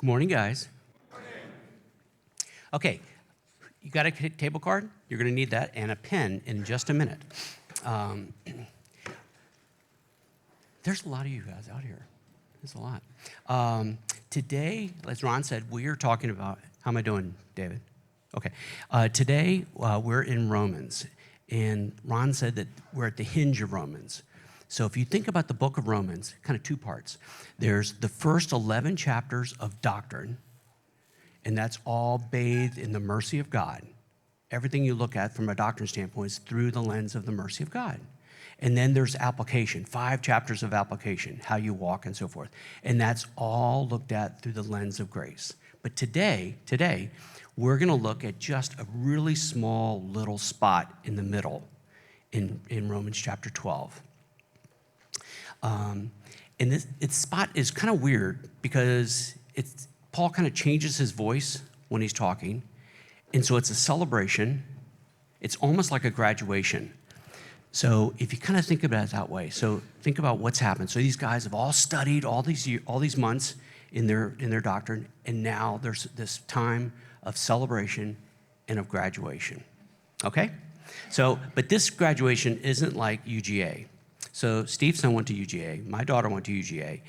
Good morning, guys. Okay, you got a table card? You're going to need that and a pen in just a minute. There's a lot of you guys out here. There's a lot. Today, as Ron said, we are talking about, how am I doing, David? Okay. Today, we're in Romans, and Ron said that we're at the hinge of Romans. So if you think about the book of Romans, kind of two parts. There's the first 11 chapters of doctrine, and that's all bathed in the mercy of God. Everything you look at from a doctrine standpoint is through the lens of the mercy of God. And then there's application, 5 chapters of application, how you walk and so forth. And that's all looked at through the lens of grace. But today, we're gonna look at just a really small little spot in the middle in Romans chapter 12. And this spot is kind of weird because Paul kind of changes his voice when he's talking. And so it's a celebration. It's almost like a graduation. So if you kind of think about it that way, so think about what's happened. So these guys have all studied all these months in their doctrine, and now there's this time of celebration and of graduation. Okay? So, but this graduation isn't like UGA. So Steve's son went to UGA. My daughter went to UGA.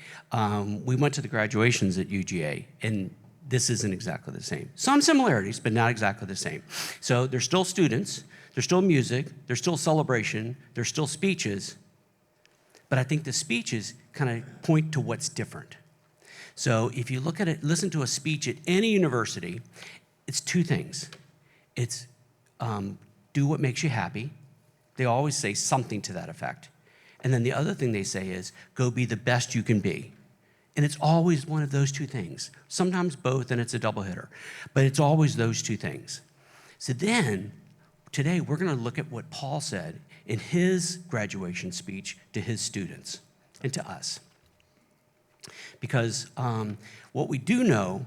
We went to the graduations at UGA, and this isn't exactly the same. Some similarities, but not exactly the same. So they're still students, there's still music, there's still celebration, there's still speeches, but I think the speeches kind of point to what's different. So if you look at it, listen to a speech at any university, it's 2 things. It's do what makes you happy. They always say something to that effect. And then the other thing they say is, go be the best you can be. And it's always one of those 2 things. Sometimes both, and it's a double hitter. But it's always those 2 things. So then, today, we're going to look at what Paul said in his graduation speech to his students and to us. Because what we do know,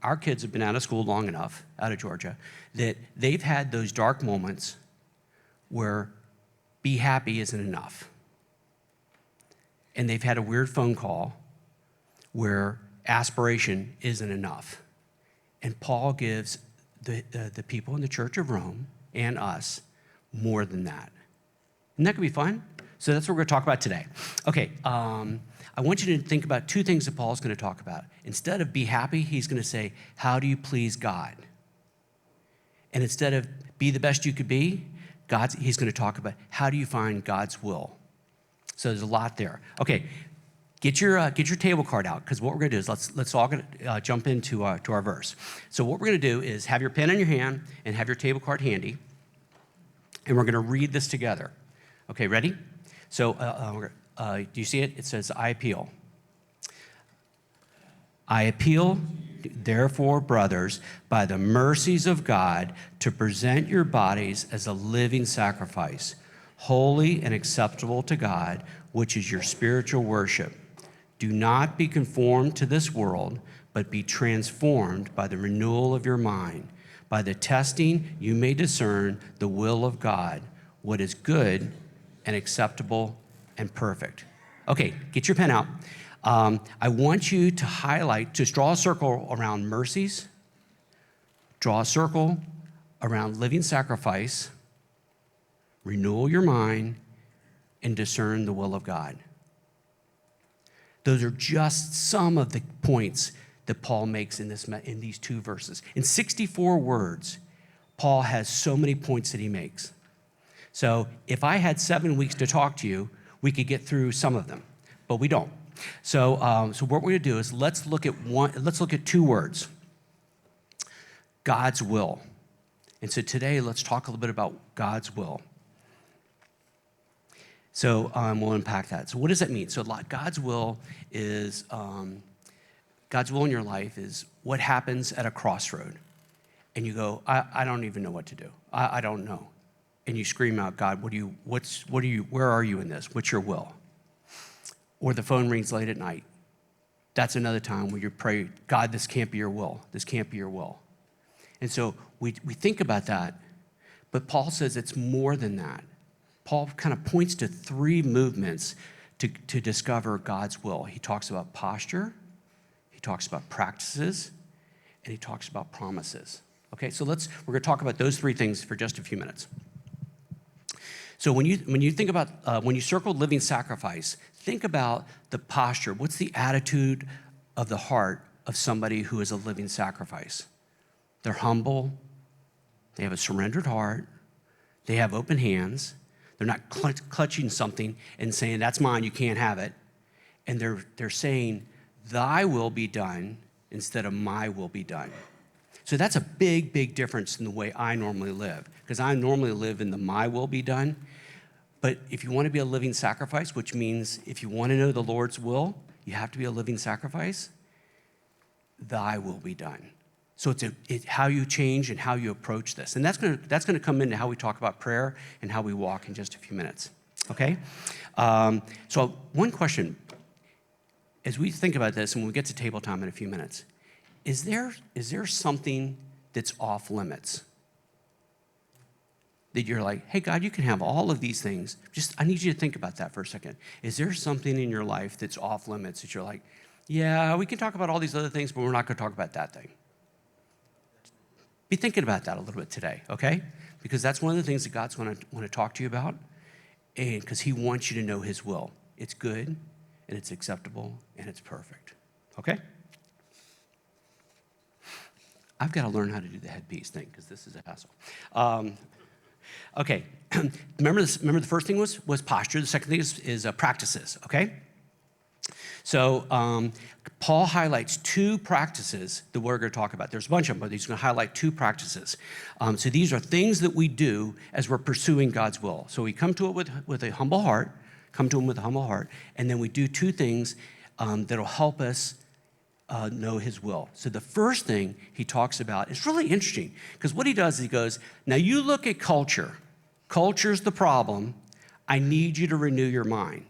our kids have been out of school long enough, out of Georgia, that they've had those dark moments where be happy isn't enough. And they've had a weird phone call where aspiration isn't enough. And Paul gives the people in the Church of Rome and us more than that. Isn't that gonna be fun? So that's what we're gonna talk about today. Okay, I want you to think about 2 things that Paul's gonna talk about. Instead of be happy, he's gonna say, how do you please God? And instead of be the best you could be, he's gonna talk about how do you find God's will. So there's a lot there. Okay, get your table card out, because what we're gonna do is let's all gonna jump into to our verse. So what we're gonna do is have your pen in your hand and have your table card handy, and we're gonna read this together. Okay, ready? So do you see it? It says, I appeal. I appeal, therefore, brothers, by the mercies of God, to present your bodies as a living sacrifice, holy and acceptable to God, which is your spiritual worship. Do not be conformed to this world, but be transformed by the renewal of your mind. By the testing, you may discern the will of God, what is good and acceptable and perfect. Okay, get your pen out. I want you to highlight, just draw a circle around mercies, draw a circle around living sacrifice, renewal your mind, and discern the will of God. Those are just some of the points that Paul makes in these 2 verses. In 64 words, Paul has so many points that he makes. So if I had 7 weeks to talk to you, we could get through some of them, but we don't. So what we're gonna do is let's look at 2 words. God's will. And so today, let's talk a little bit about God's will. So we'll unpack that. So what does that mean? So God's will is, God's will in your life is what happens at a crossroad. And you go, I don't even know what to do. I don't know. And you scream out, God, where are you in this? What's your will? Or the phone rings late at night. That's another time where you pray, God, this can't be your will. This can't be your will. And so we think about that, but Paul says it's more than that. Paul kind of points to 3 movements to discover God's will. He talks about posture, he talks about practices, and he talks about promises. Okay, so we're going to talk about those three things for just a few minutes. So when you think about, when you circle living sacrifice, think about the posture. What's the attitude of the heart of somebody who is a living sacrifice? They're humble. They have a surrendered heart. They have open hands. They're not clutching something and saying, that's mine, you can't have it. And they're saying, thy will be done instead of my will be done. So that's a big, big difference in the way I normally live, because I normally live in the my will be done. But if you want to be a living sacrifice, which means if you want to know the Lord's will, you have to be a living sacrifice, thy will be done. So it's how you change and how you approach this. And that's gonna come into how we talk about prayer and how we walk in just a few minutes, okay? So one question, as we think about this and when we get to table time in a few minutes, is there something that's off limits? That you're like, hey, God, you can have all of these things. I need you to think about that for a second. Is there something in your life that's off limits that you're like, yeah, we can talk about all these other things, but we're not gonna talk about that thing? Be thinking about that a little bit today, okay? Because that's one of the things that God's gonna wanna talk to you about, and because he wants you to know his will. It's good, and it's acceptable, and it's perfect, okay? I've got to learn how to do the headpiece thing, because this is a hassle. Okay, remember the first thing was posture. The second thing is practices, okay? So Paul highlights two practices that we're going to talk about. There's a bunch of them, but he's going to highlight two practices. So these are things that we do as we're pursuing God's will. So we come to it with a humble heart, and then we do two things that'll help us know his will. So the first thing he talks about is really interesting, because what he does is he goes, now you look at culture. Culture's the problem. I need you to renew your mind.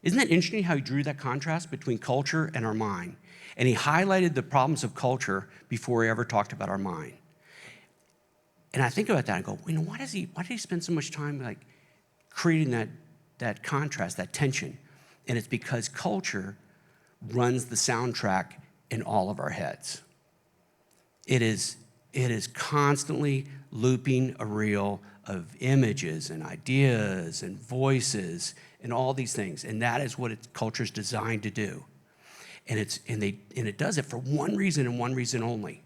Isn't that interesting how he drew that contrast between culture and our mind? And he highlighted the problems of culture before he ever talked about our mind. And I think about that and go, why did he spend so much time like creating that contrast, that tension? And it's because culture runs the soundtrack in all of our heads. It is constantly looping a reel of images and ideas and voices and all these things. And that is what culture is designed to do. And it does it for one reason and one reason only.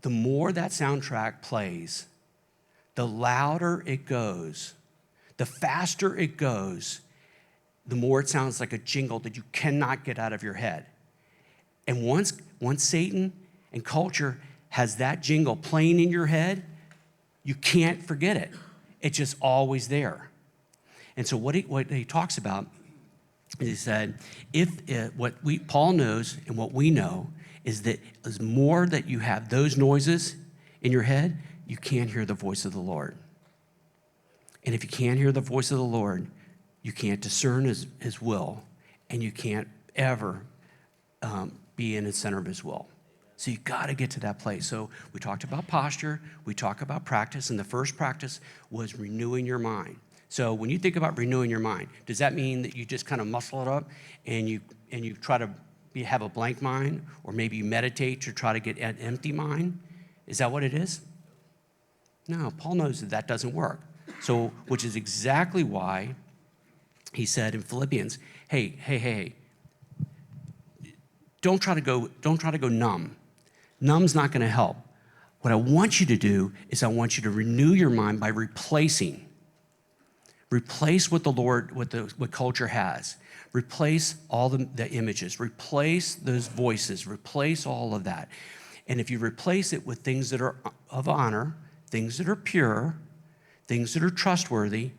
The more that soundtrack plays, the louder it goes, the faster it goes, the more it sounds like a jingle that you cannot get out of your head. And once Satan and culture has that jingle playing in your head, you can't forget it. It's just always there. And so what he talks about is he said, Paul knows and what we know is that as more that you have those noises in your head, you can't hear the voice of the Lord. And if you can't hear the voice of the Lord, you can't discern his will, and you can't ever be in the center of his will. So you got to get to that place. So we talked about posture, we talked about practice, and the first practice was renewing your mind. So when you think about renewing your mind, does that mean that you just kind of muscle it up and you try to have a blank mind, or maybe you meditate to try to get an empty mind? Is that what it is? No, Paul knows that doesn't work. So, which is exactly why he said in Philippians, hey, don't try to go numb. Numb's not going to help. What I want you to do is I want you to renew your mind by replace what the Lord, what culture has. Replace all the images, replace those voices, replace all of that. And if you replace it with things that are of honor, things that are pure, things that are trustworthy,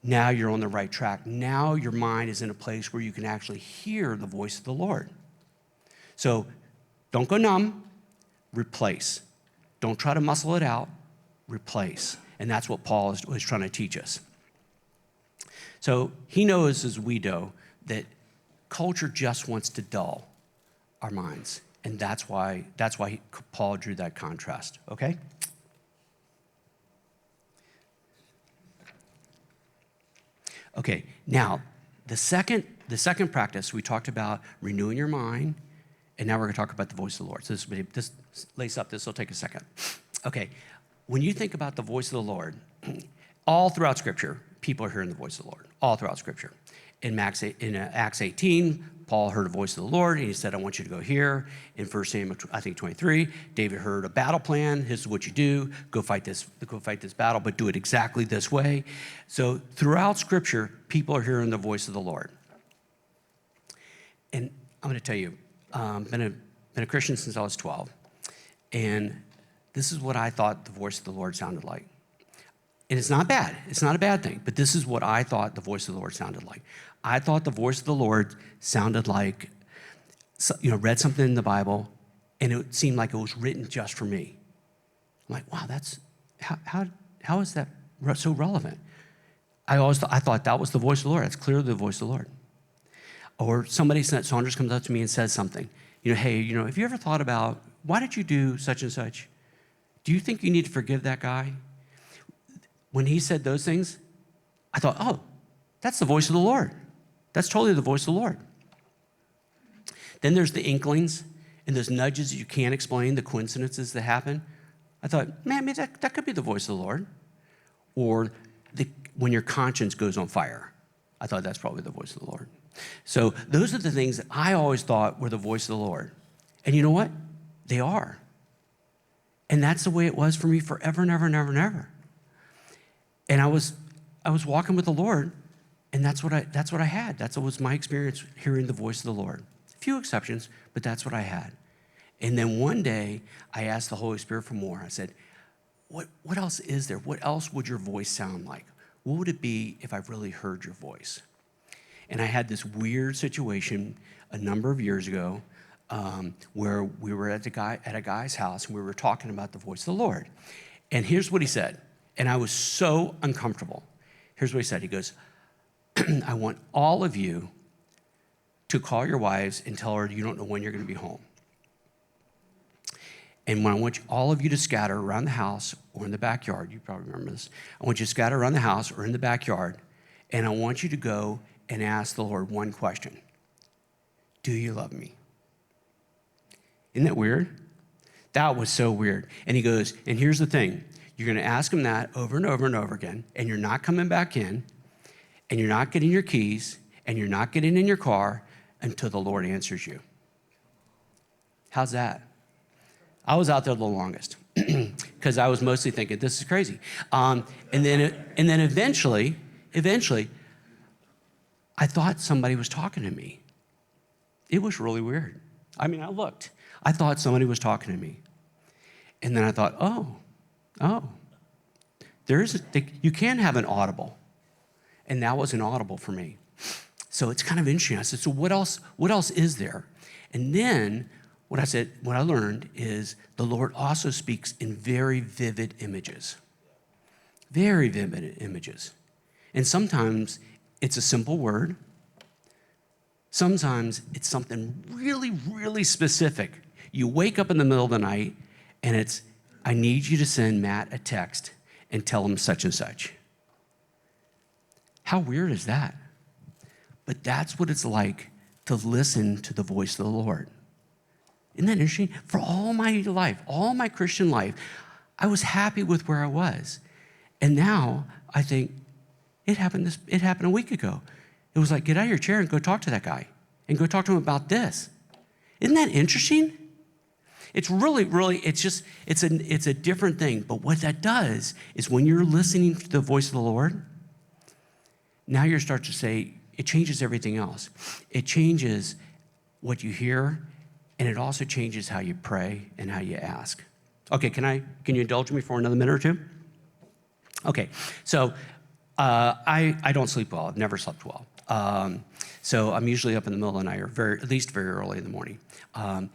now you're on the right track. Now your mind is in a place where you can actually hear the voice of the Lord. So don't go numb, replace. Don't try to muscle it out, replace. And that's what Paul was trying to teach us. So he knows, as we do, that culture just wants to dull our minds. And that's why Paul drew that contrast, okay? Okay, now, the second practice, we talked about renewing your mind And now we're going to talk about the voice of the Lord. So this lace up, this will take a second. Okay, when you think about the voice of the Lord, all throughout Scripture, people are hearing the voice of the Lord, all throughout Scripture. In Acts 18, Paul heard a voice of the Lord, and he said, I want you to go here. In 1 Samuel, I think 23, David heard a battle plan. This is what you do. Go fight this battle, but do it exactly this way. So throughout Scripture, people are hearing the voice of the Lord. And I'm going to tell you, been a Christian since I was 12, and this is what I thought the voice of the Lord sounded like. And it's not bad. It's not a bad thing, but this is what I thought the voice of the Lord sounded like. I thought the voice of the Lord sounded like, read something in the Bible, and it seemed like it was written just for me. I'm like, wow, that's, how is that so relevant? I thought that was the voice of the Lord. That's clearly the voice of the Lord. Or Saunders comes up to me and says something. Hey, have you ever thought about, why did you do such and such? Do you think you need to forgive that guy? When he said those things, I thought, oh, that's the voice of the Lord. That's totally the voice of the Lord. Then there's the inklings and those nudges you can't explain, the coincidences that happen. I thought, man, maybe that could be the voice of the Lord. Or when your conscience goes on fire. I thought that's probably the voice of the Lord. So those are the things that I always thought were the voice of the Lord. And you know what? They are. And that's the way it was for me forever and ever and ever and ever. And I was walking with the Lord, and that's what I had. That was my experience hearing the voice of the Lord. A few exceptions, but that's what I had. And then one day, I asked the Holy Spirit for more. I said, what else is there? What else would your voice sound like? What would it be if I really heard your voice? And I had this weird situation a number of years ago where we were at a guy's house, and we were talking about the voice of the Lord. And here's what he said. And I was so uncomfortable. Here's what he said. He goes, I want all of you to call your wives and tell her you don't know when you're going to be home. And when I want all of you to scatter around the house or in the backyard, you probably remember this. I want you to scatter around the house or in the backyard, and I want you to go and ask the Lord one question. Do you love me? Isn't that weird? That was so weird. And he goes, and here's the thing. You're going to ask him that over and over and over again, and you're not coming back in, and you're not getting your keys, and you're not getting in your car until the Lord answers you. How's that? I was out there the longest because I was mostly thinking, this is crazy. And then eventually, I thought somebody was talking to me. It was really weird. I mean, I looked. I thought somebody was talking to me. And then I thought, oh, you can have an audible. And that was an audible for me. So it's kind of interesting. I said, so what else is there? And then what I learned is the Lord also speaks in very vivid images. Very vivid images. And sometimes it's a simple word. Sometimes it's something really, really specific. You wake up in the middle of the night and it's, I need you to send Matt a text and tell him such and such. How weird is that? But that's what it's like to listen to the voice of the Lord. Isn't that interesting? For all my life, all my Christian life, I was happy with where I was. And now I think, it happened a week ago. It was like, get out of your chair and go talk to that guy and go talk to him about this. Isn't that interesting? It's really, it's a different thing. But what that does is when you're listening to the voice of the Lord, now you start to say, it changes everything else. It changes what you hear, and it also changes how you pray and how you ask. Okay, can you indulge me for another minute or two? Okay, so I don't sleep well. I've never slept well. So I'm usually up in the middle of the night or at least very early in the morning.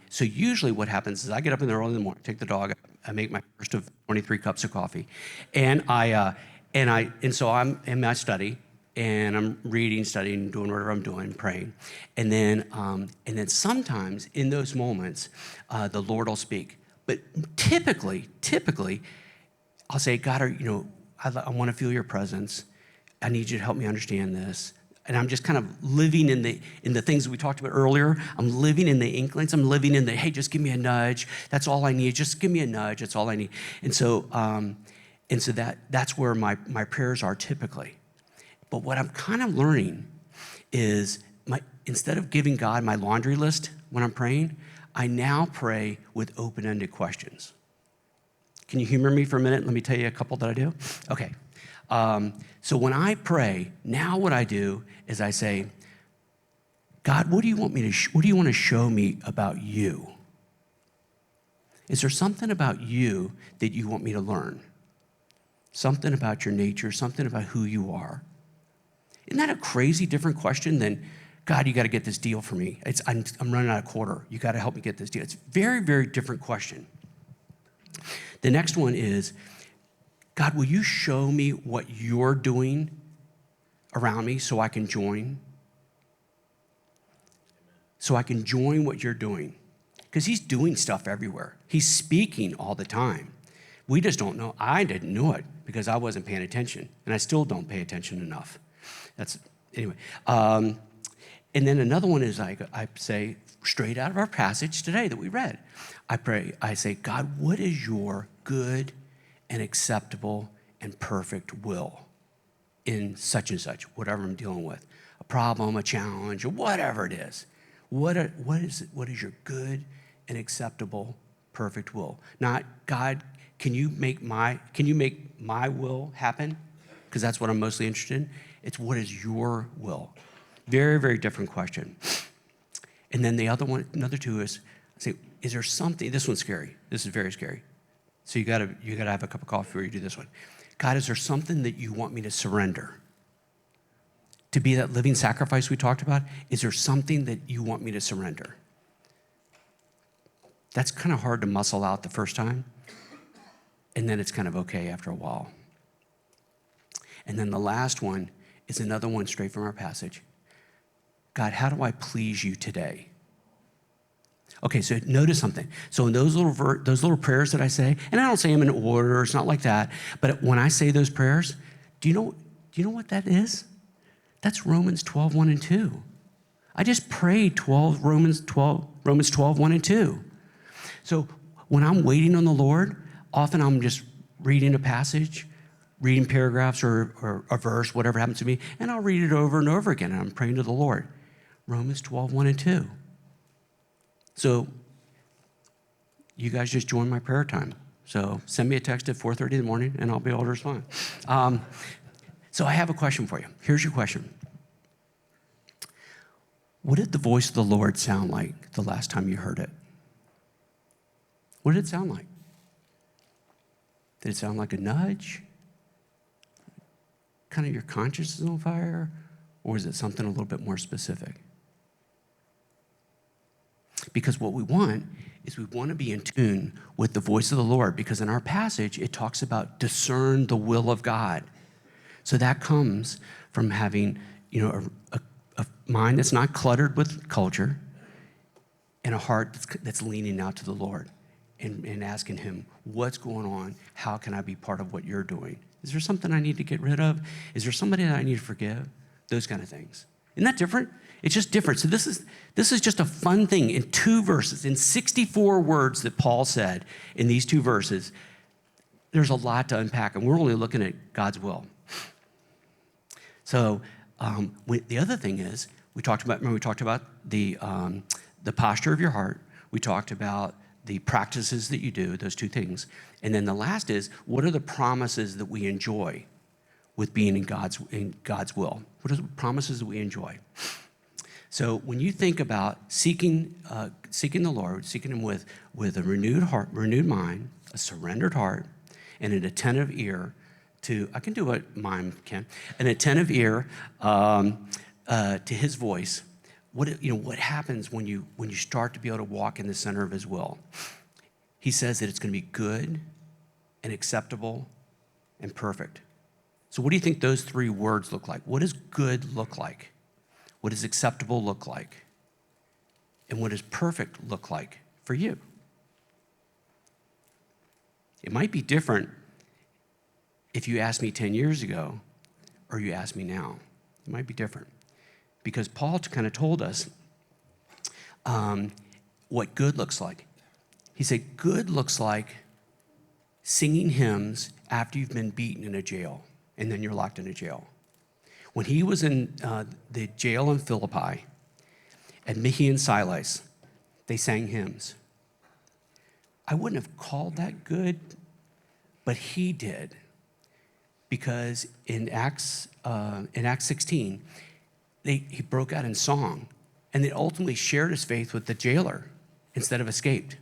So usually what happens is I get up in the early in the morning, take the dog, I make my first of 23 cups of coffee, and so I'm in my study, and I'm reading, studying, doing whatever I'm doing, praying, and then sometimes in those moments, the Lord will speak. But typically, I'll say, God, I want to feel your presence. I need you to help me understand this. And I'm just kind of living in the things that we talked about earlier. I'm living in the inklings. I'm living in the, hey, just give me a nudge. That's all I need. Just give me a nudge. That's all I need. And so that's where my prayers are typically. But what I'm kind of learning is instead of giving God my laundry list when I'm praying, I now pray with open-ended questions. Can you humor me for a minute? Let me tell you a couple that I do. Okay. So when I pray, now what I do is I say, God, what do you want to show me about you? Is there something about you that you want me to learn? Something about your nature, something about who you are. Isn't that a crazy different question than, God, you got to get this deal for me. I'm running out of quarter. You got to help me get this deal. It's a very, very different question. The next one is, God, will you show me what you're doing around me so I can join? So I can join what you're doing. Because he's doing stuff everywhere. He's speaking all the time. We just don't know. I didn't know it because I wasn't paying attention. And I still don't pay attention enough. Anyway. And then another one is I say, straight out of our passage today that we read, I say, God, what is your good and acceptable and perfect will in such and such, whatever I'm dealing with, a problem, a challenge, or whatever it is. What is your good and acceptable, perfect will? Not, God, can you make my will happen? Because that's what I'm mostly interested in. It's what is your will? Very, very different question. And then another two is, say, is there something, this one's scary. This is very scary. So you gotta have a cup of coffee before you do this one. God, is there something that you want me to surrender? To be that living sacrifice we talked about, is there something that you want me to surrender? That's kind of hard to muscle out the first time. And then it's kind of okay after a while. And then the last one is another one straight from our passage. God, how do I please you today? Okay, so notice something. So in those little prayers that I say, and I don't say them in order, it's not like that, but when I say those prayers, do you know what that is? That's Romans 12, 1 and 2. I just prayed Romans 12, 1 and 2. So when I'm waiting on the Lord, often I'm just reading a passage, reading paragraphs or a verse, whatever happens to me, and I'll read it over and over again, and I'm praying to the Lord. Romans 12, 1 and 2. So you guys just joined my prayer time. So send me a text at 4:30 in the morning, and I'll be able to respond. So I have a question for you. Here's your question. What did the voice of the Lord sound like the last time you heard it? What did it sound like? Did it sound like a nudge? Kind of your conscience is on fire? Or is it something a little bit more specific? Because what we want is we want to be in tune with the voice of the Lord, because in our passage, it talks about discern the will of God. So that comes from having, a mind that's not cluttered with culture and a heart that's leaning out to the Lord and asking him, what's going on? How can I be part of what you're doing? Is there something I need to get rid of? Is there somebody that I need to forgive? Those kind of things. Isn't that different? It's just different. So this is just a fun thing in 2 verses, in 64 words that Paul said in these 2 verses. There's a lot to unpack, and we're only looking at God's will. So the other thing is, we talked about the posture of your heart. We talked about the practices that you do, those 2 things. And then the last is, what are the promises that we enjoy with being in God's will? What are the promises that we enjoy? So when you think about seeking the Lord, seeking him with a renewed heart, renewed mind, a surrendered heart, and an attentive ear I can do what mine can, an attentive ear to his voice. What happens when you start to be able to walk in the center of his will? He says that it's going to be good and acceptable and perfect. So what do you think those 3 words look like? What does good look like? What does acceptable look like? And what does perfect look like for you? It might be different if you asked me 10 years ago or you ask me now. It might be different. because Paul kind of told us what good looks like. He said, good looks like singing hymns after you've been beaten in a jail, and then you're locked in a jail. When he was in the jail in Philippi, and he and Silas, they sang hymns. I wouldn't have called that good, but he did. Because in Acts 16, he broke out in song, and they ultimately shared his faith with the jailer instead of escaped.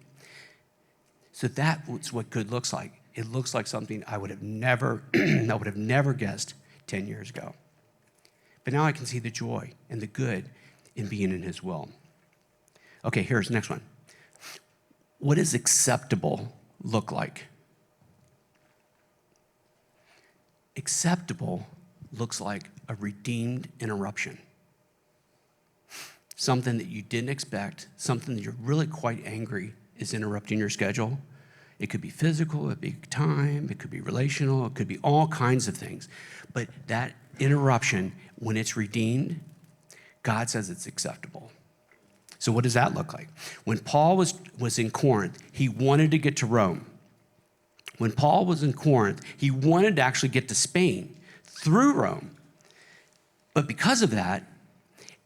So that's what good looks like. It looks like something I would have never guessed 10 years ago. But now I can see the joy and the good in being in his will. Okay, here's the next one. What does acceptable look like? Acceptable looks like a redeemed interruption. Something that you didn't expect, something that you're really quite angry is interrupting your schedule. It could be physical, it could be time, it could be relational, it could be all kinds of things. But that interruption, when it's redeemed, God says it's acceptable. So what does that look like? When Paul was in Corinth, he wanted to get to Rome. When Paul was in Corinth, he wanted to actually get to Spain through Rome. But because of that,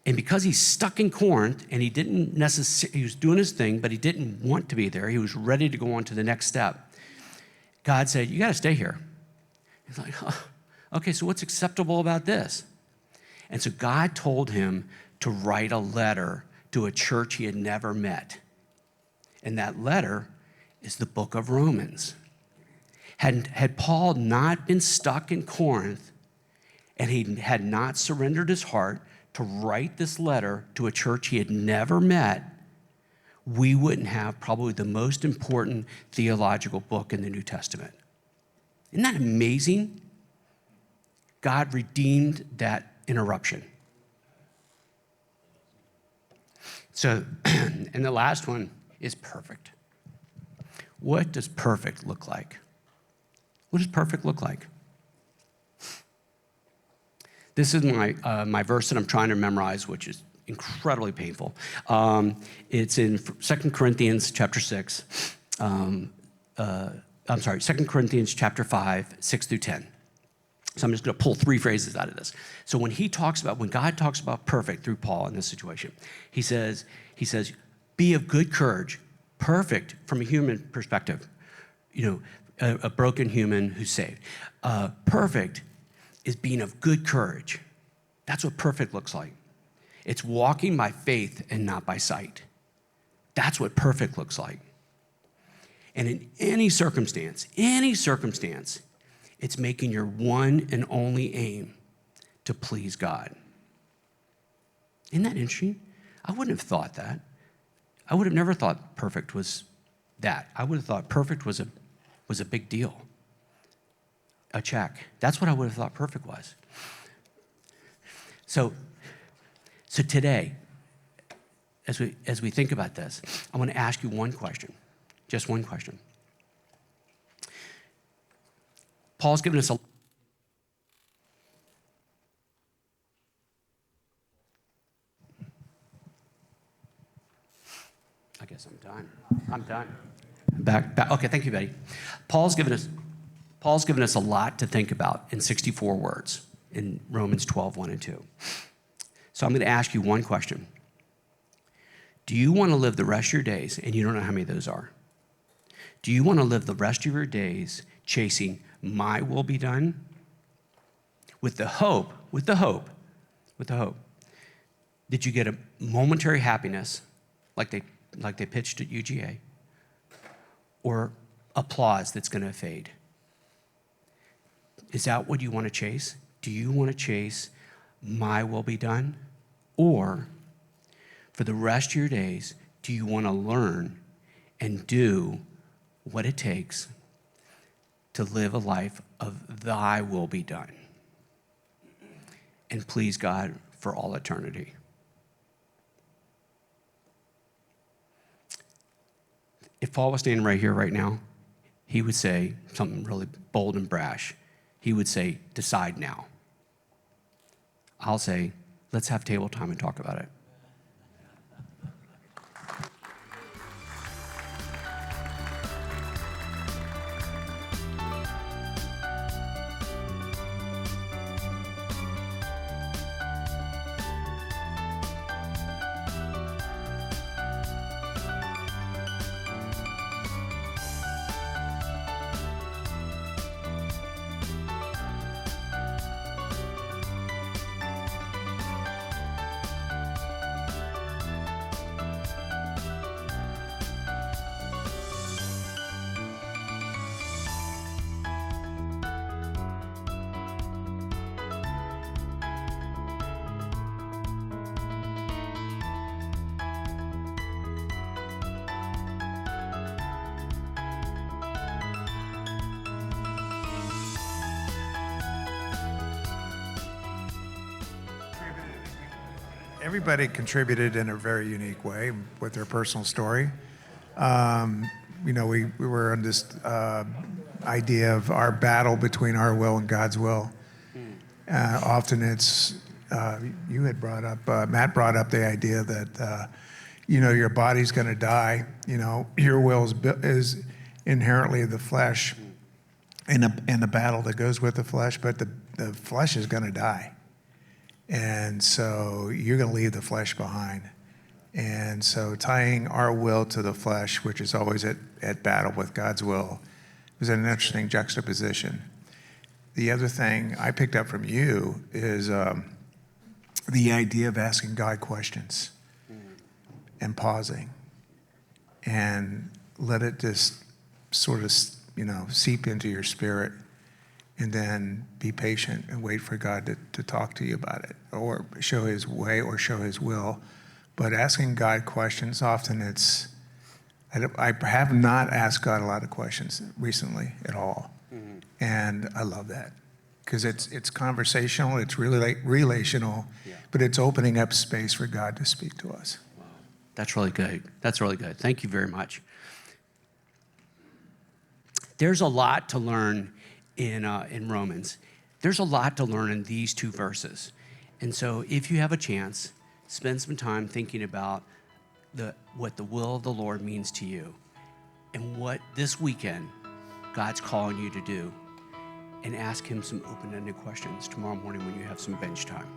and because he's stuck in Corinth, and he was doing his thing, but he didn't want to be there, he was ready to go on to the next step. God said, you got to stay here. He's like, oh, okay, so what's acceptable about this? And so God told him to write a letter to a church he had never met. And that letter is the book of Romans. Had Paul not been stuck in Corinth, and he had not surrendered his heart to write this letter to a church he had never met, we wouldn't have probably the most important theological book in the New Testament. Isn't that amazing? God redeemed that interruption. So, and the last one is perfect. What does perfect look like? What does perfect look like? This is my verse that I'm trying to memorize, which is incredibly painful. It's in 2 Corinthians chapter 6. 2 Corinthians chapter 5, 6 through 10. So I'm just going to pull three phrases out of this. So when God talks about perfect through Paul in this situation, he says, be of good courage, perfect from a human perspective, a broken human who's saved. Perfect is being of good courage. That's what perfect looks like. It's walking by faith and not by sight. That's what perfect looks like. And in any circumstance, it's making your one and only aim to please God. Isn't that interesting? I wouldn't have thought that. I would have never thought perfect was that. I would have thought perfect was a big deal. A check. That's what I would have thought perfect was. So today, as we think about this, I want to ask you one question, just one question. Paul's given us I guess I'm done. Back. Okay, thank you, Betty. Paul's given us a lot to think about in 64 words in Romans 12, 1 and 2. So I'm going to ask you one question. Do you want to live the rest of your days, and you don't know how many of those are, do you want to live the rest of your days chasing my will be done with the hope that you get a momentary happiness like they pitched at UGA, or applause that's going to fade? Is that what you want to chase? Do you want to chase my will be done? Or for the rest of your days, do you want to learn and do what it takes to live a life of thy will be done and please God for all eternity? If Paul was standing right here, right now, he would say something really bold and brash. He would say, decide now. I'll say, let's have table time and talk about it. Everybody contributed in a very unique way with their personal story. We were on this idea of our battle between our will and God's will. Often it's, you had brought up, Matt brought up the idea that, your body's going to die. Your will is inherently the flesh and the battle that goes with the flesh, but the flesh is going to die. And so you're going to leave the flesh behind. And so tying our will to the flesh, which is always at battle with God's will, was an interesting juxtaposition. The other thing I picked up from you is the idea of asking God questions and pausing and let it just sort of, seep into your spirit. And then be patient and wait for God to talk to you about it or show his way or show his will. But asking God questions, often I have not asked God a lot of questions recently at all. Mm-hmm. And I love that because it's conversational, it's really relational, but it's opening up space for God to speak to us. Wow. That's really good. That's really good. Thank you very much. There's a lot to learn in Romans. There's a lot to learn in these two verses. And so if you have a chance, spend some time thinking about what the will of the Lord means to you and what this weekend God's calling you to do, and ask him some open-ended questions tomorrow morning when you have some bench time.